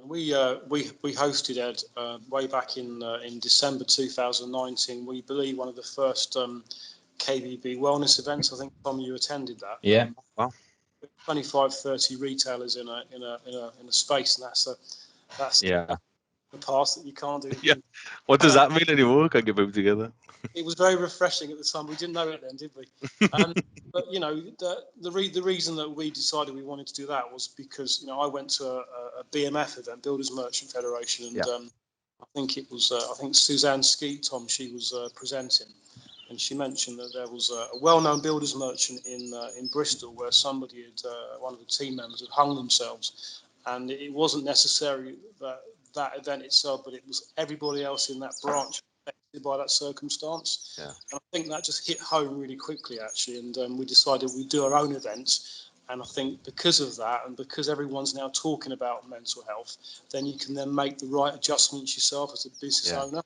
We hosted Ed way back in December 2019. We believe one of the first KBB wellness events. I think Tom, you attended that. Yeah. Well, 25, 30 retailers in a space, and that's yeah. the past that you can't do. Yeah. What does that mean anymore? Can't get people together. It was very refreshing at the time. We didn't know it then, did we? But you know, the reason that we decided we wanted to do that was because, you know, I went to a BMF event, Builders Merchant Federation, and I think it was Suzanne Skeet, Tom, she was presenting, and she mentioned that there was a well-known builders merchant in Bristol where somebody had one of the team members had hung themselves, and it wasn't necessarily that event itself, but it was everybody else in that branch affected by that circumstance. Yeah. And I think that just hit home really quickly, actually, and we decided we'd do our own events. And I think because of that, and because everyone's now talking about mental health, then you can then make the right adjustments yourself as a business owner.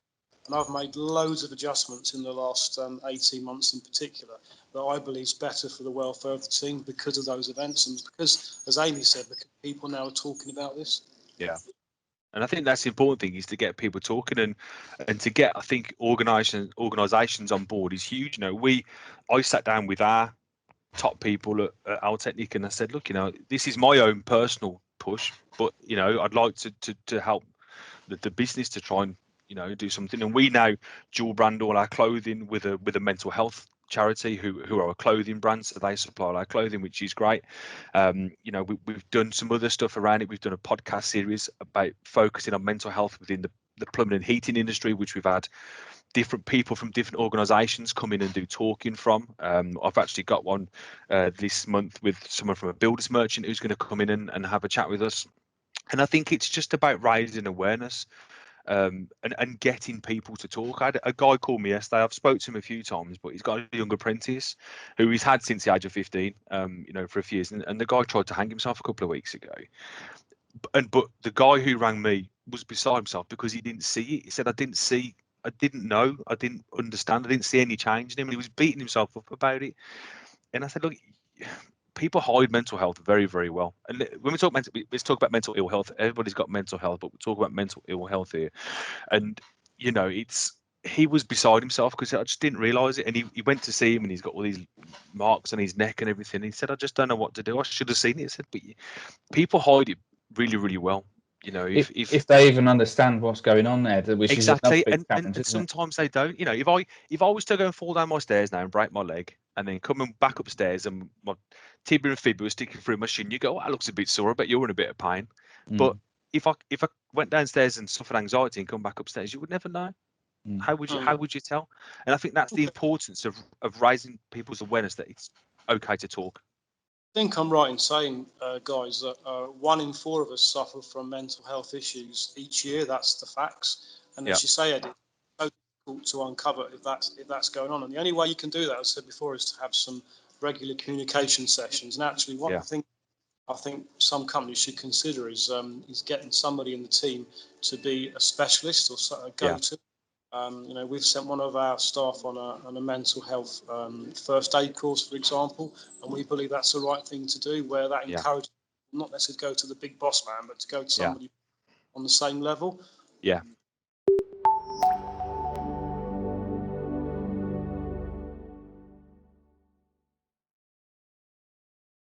And I've made loads of adjustments in the last 18 months in particular that I believe is better for the welfare of the team because of those events, and because, as Amy said, because people now are talking about this. Yeah. And I think that's the important thing, is to get people talking, and to get, I think, organisations on board is huge. You know, I sat down with our top people at Altecnic, and I said, look, you know, this is my own personal push, but, you know, I'd like to help the business to try and, you know, do something. And we now dual brand all our clothing with a mental health charity who are a clothing brand, so they supply all our clothing, which is great. You know, we've done some other stuff around it. We've done a podcast series about focusing on mental health within the plumbing and heating industry, which we've had different people from different organisations come in and do talking from. I've actually got one this month with someone from a builders merchant who's going to come in and have a chat with us. And I think it's just about raising awareness. And getting people to talk. I had a guy called me yesterday. I've spoke to him a few times, but he's got a young apprentice who he's had since the age of 15, you know, for a few years. And the guy tried to hang himself a couple of weeks ago. But the guy who rang me was beside himself because he didn't see it. He said, I didn't know, I didn't understand, I didn't see any change in him. And he was beating himself up about it. And I said, look, people hide mental health very, very well. And when we talk let's talk about mental ill health. Everybody's got mental health, but we talk about mental ill health here. And, you know, he was beside himself because I just didn't realise it. And he went to see him, and he's got all these marks on his neck and everything. He said, I just don't know what to do. I should have seen it. He said, but people hide it really, really well. You know, if they even understand what's going on there, which exactly, is another big challenge, and sometimes they don't. You know, if I was to go and fall down my stairs now and break my leg, and then coming back upstairs and my tibia and fibula was sticking through my shin, you go, oh, that looks a bit sore. I bet you're in a bit of pain. But if I went downstairs and suffered anxiety and come back upstairs, you would never know. How would you tell? And I think that's the importance of raising people's awareness that it's okay to talk. I think I'm right in saying, guys, that 1 in 4 of us suffer from mental health issues each year. That's the facts. And as you say, Ed, it's so difficult to uncover if that's going on. And the only way you can do that, as I said before, is to have some regular communication sessions. And actually, one of the things I think some companies should consider is getting somebody in the team to be a specialist or a go-to. You know, we've sent one of our staff on a mental health first aid course, for example, and we believe that's the right thing to do, where that encourages not necessarily go to the big boss man, but to go to somebody on the same level. Yeah.